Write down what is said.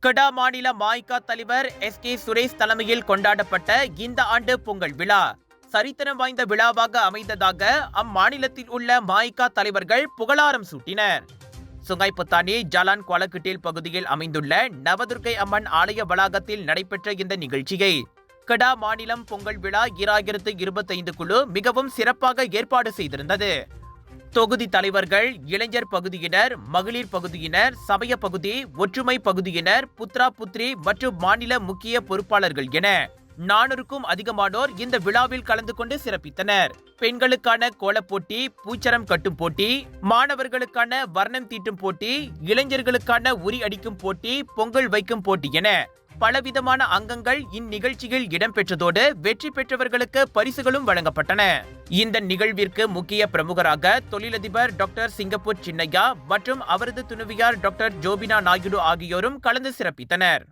கடா மாநில மாய்கா தலைவர் எஸ்.கே. சுரேஷ் தலைமையில் கொண்டாடப்பட்ட இந்த ஆண்டு பொங்கல் விழா சரித்திரம் வாய்ந்த விழாவாக அமைந்ததாக அம்மாநிலத்தில் உள்ள மாய்கா தலைவர்கள் புகழாரம் சூட்டினர். சுங்கைப்புத்தானி ஜலான் குவாலக்கிட்டில் பகுதியில் அமைந்துள்ள நவதுர்க்கை அம்மன் ஆலய வளாகத்தில் நடைபெற்ற இந்த நிகழ்ச்சியை கடா மாநிலம் பொங்கல் விழா 2025 குழு மிகவும் சிறப்பாக ஏற்பாடு செய்திருந்தது. தொகுதி தலைவர்கள், இளைஞர் பகுதியினர், மகளிர் பகுதியினர், சமய பகுதி, ஒற்றுமை பகுதியினர், புத்ரா புத்ரி மற்றும் மாநில முக்கிய பொறுப்பாளர்கள் என 400க்கும் அதிகமானோர் இந்த விழாவில் கலந்து கொண்டு சிறப்பித்தனர். பெண்களுக்கான கோலப்போட்டி, பூச்சரம் கட்டும் போட்டி, மாணவர்களுக்கான வர்ணம் தீட்டும் போட்டி, இளைஞர்களுக்கான உரி அடிக்கும் போட்டி, பொங்கல் வைக்கும் போட்டி என பலவிதமான அங்கங்கள் இந்நிகழ்ச்சியில் இடம்பெற்றதோடு வெற்றி பெற்றவர்களுக்கு பரிசுகளும் வழங்கப்பட்டன. இந்த நிகழ்விற்கு முக்கிய பிரமுகராக தொழிலதிபர் டாக்டர் சிங்கப்பூர் சின்னையா மற்றும் அவரது துணைவியார் டாக்டர் ஜோபினா நாயுடு ஆகியோரும் கலந்து சிறப்பித்தனர்.